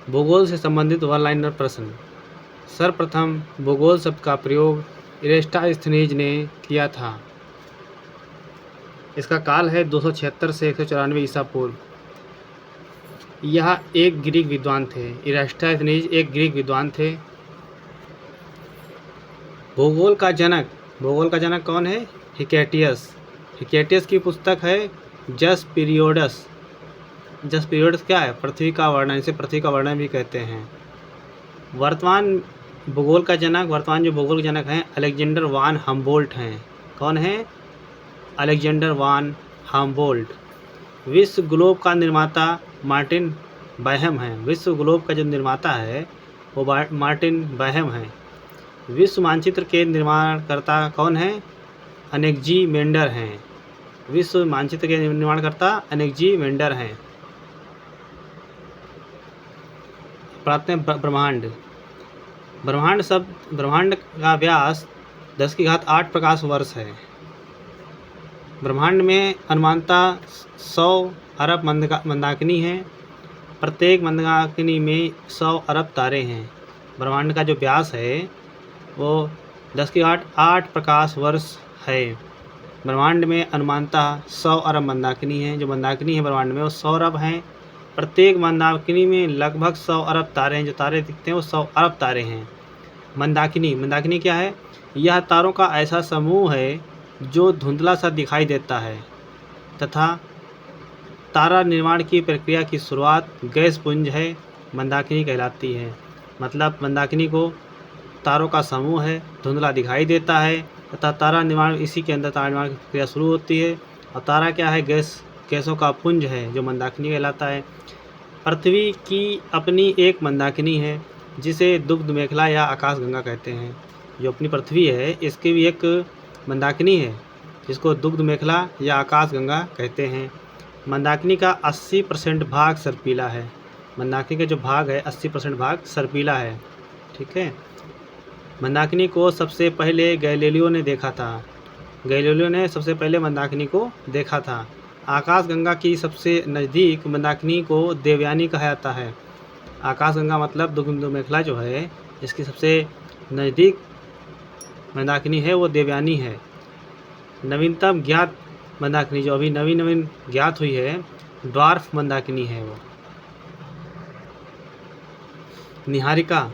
भूगोल से संबंधित वन लाइनर प्रश्न। सर्वप्रथम भूगोल शब्द का प्रयोग इरेस्टोस्थेनीज ने किया था। इसका काल है 276 से 194 ईसा पूर्व। यह एक ग्रीक विद्वान थे। इरेस्टोस्थेनीज एक ग्रीक विद्वान थे। भूगोल का जनक कौन है? हिकेटियस। हिकेटियस की पुस्तक है जस पीरियोडस। जस पीरियोडस क्या है? पृथ्वी का वर्णन। इसे पृथ्वी का वर्णन भी कहते हैं। वर्तमान जो भूगोल के जनक हैं अलेक्जेंडर वान हम्बोल्ट हैं। कौन है? अलेक्जेंडर वान हम्बोल्ट। विश्व ग्लोब का निर्माता मार्टिन बैहम है। विश्व ग्लोब का जो निर्माता है वो मार्टिन बैहम है। विश्व मानचित्र के निर्माणकर्ता कौन है? अनेकजी मेंडर हैं। विश्व मानचित्र के निर्माणकर्ता अनेकजी मेंडर हैं। पढ़ते हैं ब्रह्मांड। ब्रह्मांड का व्यास 10⁸ प्रकाश वर्ष है। ब्रह्मांड में अनुमानतः 100 अरब मंदाकिनी हैं। प्रत्येक मंदाकिनी में 100 अरब तारे हैं। ब्रह्मांड का जो व्यास है वो 10⁸ प्रकाश वर्ष है। ब्रह्मांड में अनुमानतः 100 अरब मंदाकिनी हैं। जो मंदाकिनी है ब्रह्मांड में वो 100 अरब हैं। प्रत्येक मंदाकिनी में लगभग 100 अरब तारे हैं। जो तारे दिखते हैं वो 100 अरब तारे हैं। मंदाकिनी क्या है? यह तारों का ऐसा समूह है जो धुंधला सा दिखाई देता है तथा तारा निर्माण की प्रक्रिया की शुरुआत गैस पुंज है, मंदाकिनी कहलाती है। मतलब मंदाकिनी को तारों का समूह है, धुंधला दिखाई देता है तथा तारा निर्माण, इसी के अंदर तारा निर्माण की प्रक्रिया शुरू होती है। और तारा क्या है? गैसों का पुंज है जो मंदाकिनी कहलाता है। पृथ्वी की अपनी एक मंदाकिनी है जिसे दुग्ध मेखला या आकाश गंगा कहते हैं। जो अपनी पृथ्वी है इसकी भी एक मंदाकिनी है जिसको दुग्ध मेखला या आकाश गंगा कहते हैं। मंदाकिनी का 80% भाग सर्पीला है। मंदाकिनी का जो भाग है 80% भाग सर्पीला है। ठीक है। मंदाकिनी को सबसे पहले गैलीलियो ने देखा था। गैलीलियो ने सबसे पहले मंदाकिनी को देखा था। आकाश गंगा की सबसे नज़दीक मंदाकिनी को देवयानी कहा जाता है। आकाश गंगा मतलब दुग्ध मेखला जो है इसकी सबसे नज़दीक मंदाकिनी है वो देवयानी है। नवीनतम ज्ञात मंदाकिनी जो अभी नवीन ज्ञात हुई है ड्वार्फ मंदाकिनी है वो। निहारिका,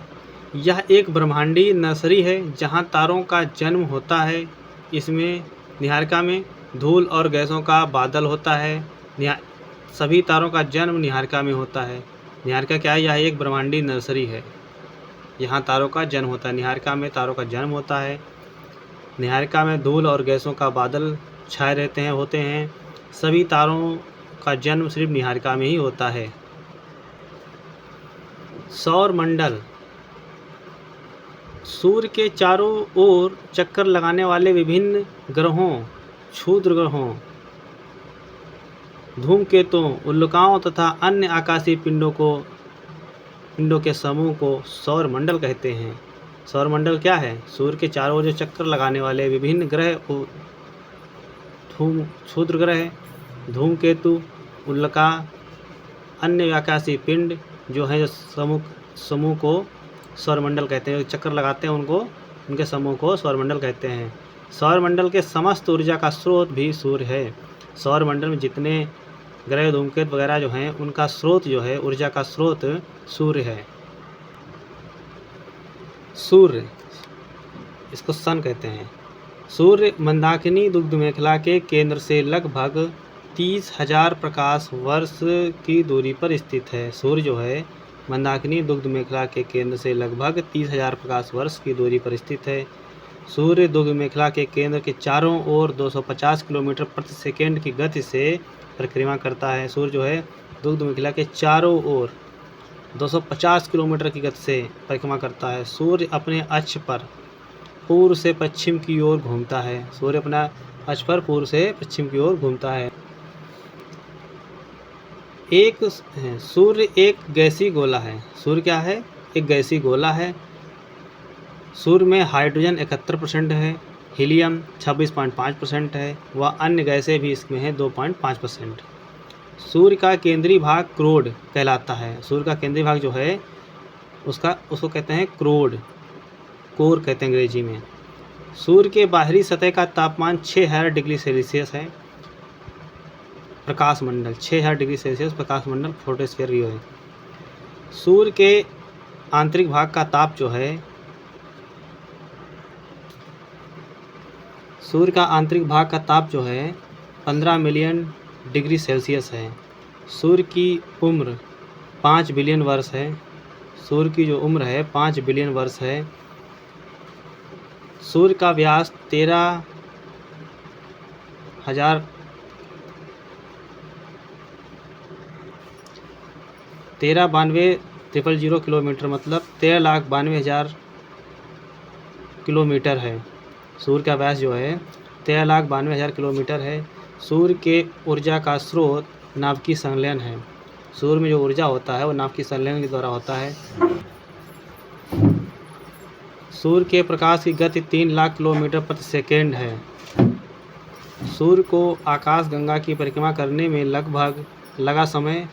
यह एक ब्रह्मांडीय नर्सरी है जहां तारों का जन्म होता है। इसमें निहारिका में धूल और गैसों का बादल होता है। सभी तारों का जन्म निहारिका में होता है। निहारिका क्या है? यह एक ब्रह्मांडीय नर्सरी है। यहाँ तारों का जन्म होता है। निहारिका में तारों का जन्म होता है। निहारिका में धूल और गैसों का बादल छाए होते हैं। सभी तारों का जन्म सिर्फ निहारिका में ही होता है। सौर मंडल, सूर्य के चारों ओर चक्कर लगाने वाले विभिन्न ग्रहों, क्षुद्र ग्रहों, धूमकेतुओं, उल्काओं तथा अन्य आकाशीय पिंडों के समूह को सौर मंडल कहते हैं। सौर मंडल क्या है? सूर्य के चारों ओर जो चक्कर लगाने वाले विभिन्न ग्रह, क्षुद्र ग्रह, धूमकेतु, उल्का, अन्य आकाशीय पिंड जो है समूह को सौरमंडल कहते हैं। चक्कर लगाते हैं उनके समूह को सौरमंडल कहते हैं। सौरमंडल के समस्त ऊर्जा का स्रोत भी सूर्य है। सौरमंडल में जितने ग्रह, धूमकेतु वगैरह जो हैं उनका स्रोत जो है, ऊर्जा का स्रोत सूर्य है। सूर्य, इसको सन कहते हैं। सूर्य मंदाकिनी दुग्ध मेखला के केंद्र से लगभग 30,000 प्रकाश वर्ष की दूरी पर स्थित है। सूर्य जो है मंदाकिनी दुग्ध मेखला के केंद्र से लगभग 30,000 प्रकाश वर्ष की दूरी पर स्थित है। सूर्य दुग्ध मेखला के केंद्र के चारों ओर 250 किलोमीटर प्रति सेकेंड की गति से परिक्रमा करता है। सूर्य जो है दुग्ध मेखला के चारों ओर 250 किलोमीटर की गति से परिक्रमा करता है। सूर्य अपने अक्ष पर पूर्व से पश्चिम की ओर घूमता है। सूर्य अपना अक्ष पर पूर्व से पश्चिम की ओर घूमता है। सूर्य एक गैसीय गोला है। सूर्य क्या है? एक गैसीय गोला है। सूर्य में हाइड्रोजन 71% है, हीलियम 26.5% है व अन्य गैसें भी इसमें हैं 2.5%। सूर्य का केंद्रीय भाग क्रोड कहलाता है। सूर्य का केंद्रीय भाग जो है उसको कहते हैं क्रोड, कोर कहते हैं अंग्रेजी में। सूर्य के बाहरी सतह का तापमान 6000 डिग्री सेल्सियस है। प्रकाश मंडल 6000 डिग्री सेल्सियस प्रकाश मंडल फोटोस्फीयर जो है। सूर्य के आंतरिक भाग का ताप जो है, सूर्य का आंतरिक भाग का ताप जो है 15 मिलियन डिग्री सेल्सियस है। सूर्य की उम्र 5 बिलियन वर्ष है। सूर्य की जो उम्र है 5 बिलियन वर्ष है। सूर्य का व्यास 13,92,000 किलोमीटर मतलब 13,92,000 किलोमीटर है। सूर्य का व्यास जो है 13,92,000 किलोमीटर है। सूर्य के ऊर्जा का स्रोत नाभिकीय संलयन है। सूर्य में जो ऊर्जा होता है वो नाभिकीय संलयन के द्वारा होता है। सूर्य के प्रकाश की गति 3 लाख किलोमीटर प्रति सेकेंड है। सूर्य को आकाशगंगा की परिक्रमा करने में लगा समय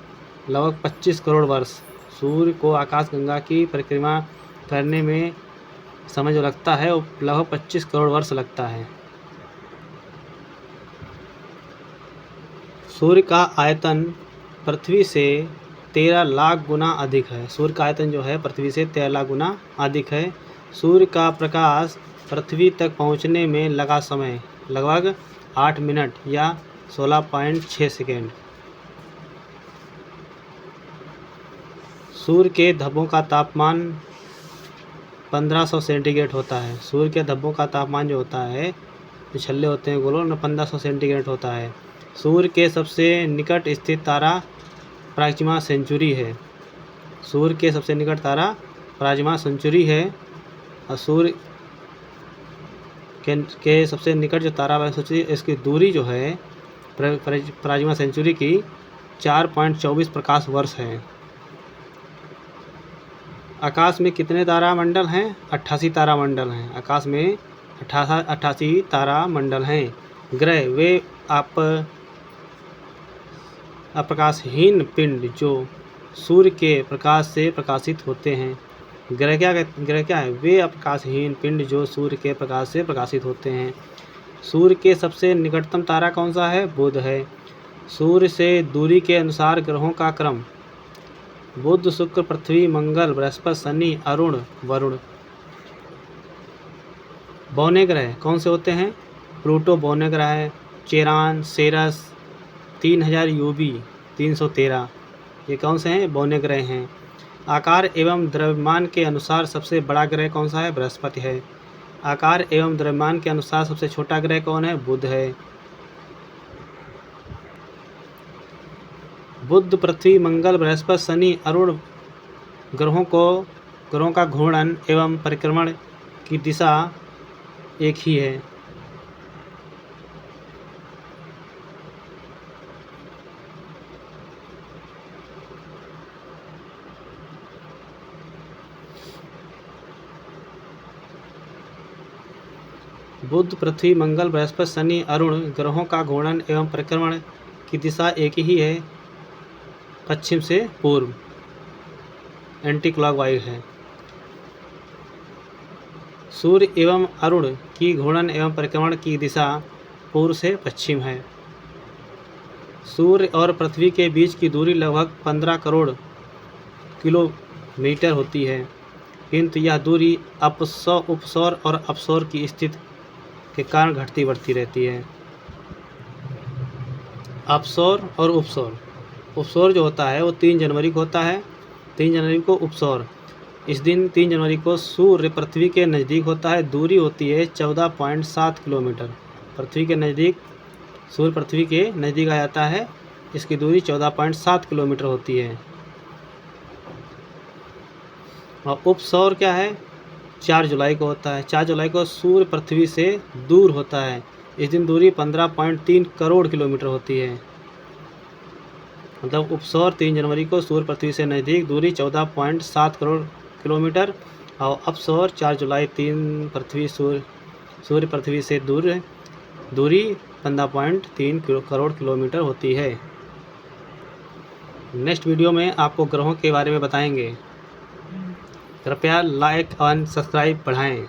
लगभग 25 करोड़ वर्ष। सूर्य को आकाशगंगा की परिक्रमा करने में समय जो लगता है वो लगभग 25 करोड़ वर्ष लगता है। सूर्य का आयतन पृथ्वी से 13 लाख गुना अधिक है। सूर्य का आयतन जो है पृथ्वी से 13 लाख गुना अधिक है। सूर्य का प्रकाश पृथ्वी तक पहुंचने में लगा समय लगभग 8 मिनट या 16.6 सेकेंड। सूर्य के धब्बों का तापमान 1500 सेंटीग्रेड होता है। सूर्य के धब्बों का तापमान जो होता है, जो छल्ले होते हैं गोलों में, 1500 सेंटीग्रेड होता है। सूर्य के सबसे निकट स्थित तारा प्राक्सिमा सेंचुरी है। सूर्य के सबसे निकट तारा प्राक्सिमा सेंचुरी है। और सूर्य के सबसे निकट जो तारा सेंचुरी, इसकी दूरी जो है प्राक्सिमा सेंचुरी की 4.24 प्रकाश वर्ष है। आकाश में कितने तारामंडल हैं? 88 तारामंडल हैं। आकाश में 88 तारामंडल हैं। ग्रह वे अप्रकाशहीन पिंड जो सूर्य के प्रकाश से प्रकाशित होते हैं। ग्रह क्या है? वे अप्रकाशहीन पिंड जो सूर्य के प्रकाश से प्रकाशित होते हैं। सूर्य के सबसे निकटतम तारा कौन सा है? बुध है। सूर्य से दूरी के अनुसार ग्रहों का क्रम: बुध, शुक्र, पृथ्वी, मंगल, बृहस्पति, शनि, अरुण, वरुण। बौने ग्रह कौन से होते हैं? प्लूटो बौने ग्रह है। चेरान, सेरस, 3000 यूबी, 313, ये कौन से हैं? बौने ग्रह हैं। आकार एवं द्रव्यमान के अनुसार सबसे बड़ा ग्रह कौन सा है? बृहस्पति है। आकार एवं द्रव्यमान के अनुसार सबसे छोटा ग्रह कौन है? बुध है। बुध, पृथ्वी, मंगल, बृहस्पति, शनि, अरुण ग्रहों का घूर्णन एवं परिक्रमण की दिशा एक ही है। बुध, पृथ्वी, मंगल, बृहस्पति, शनि, अरुण ग्रहों का घूर्णन एवं परिक्रमण की दिशा एक ही है, पश्चिम से पूर्व, एंटी क्लॉकवाइज है। सूर्य एवं अरुण की घूर्णन एवं परिक्रमण की दिशा पूर्व से पश्चिम है। सूर्य और पृथ्वी के बीच की दूरी लगभग 15 करोड़ किलोमीटर होती है, किंतु यह दूरी उपसौर और अपसौर की स्थिति के कारण घटती बढ़ती रहती है। अपसौर और उपसौर: उपसौर जो होता है वो 3 जनवरी को होता है। 3 जनवरी को उपसौर। इस दिन 3 जनवरी को सूर्य पृथ्वी के नज़दीक होता है। दूरी होती है 14.7 किलोमीटर। पृथ्वी के नज़दीक, सूर्य पृथ्वी के नज़दीक आ जाता है, इसकी दूरी 14.7 किलोमीटर होती है। और उपसौर क्या है? 4 जुलाई को होता है। 4 जुलाई को सूर्य पृथ्वी से दूर होता है। इस दिन दूरी 15.3 करोड़ किलोमीटर होती है। मतलब उपसौर 3 जनवरी को सूर्य पृथ्वी से नज़दीक, दूरी 14.7 करोड़ किलोमीटर, और अपसौर 4 जुलाई सूर्य पृथ्वी से दूर, दूरी 15.3 करोड़ किलोमीटर होती है। नेक्स्ट वीडियो में आपको ग्रहों के बारे में बताएंगे। कृपया लाइक और सब्सक्राइब बढ़ाएं।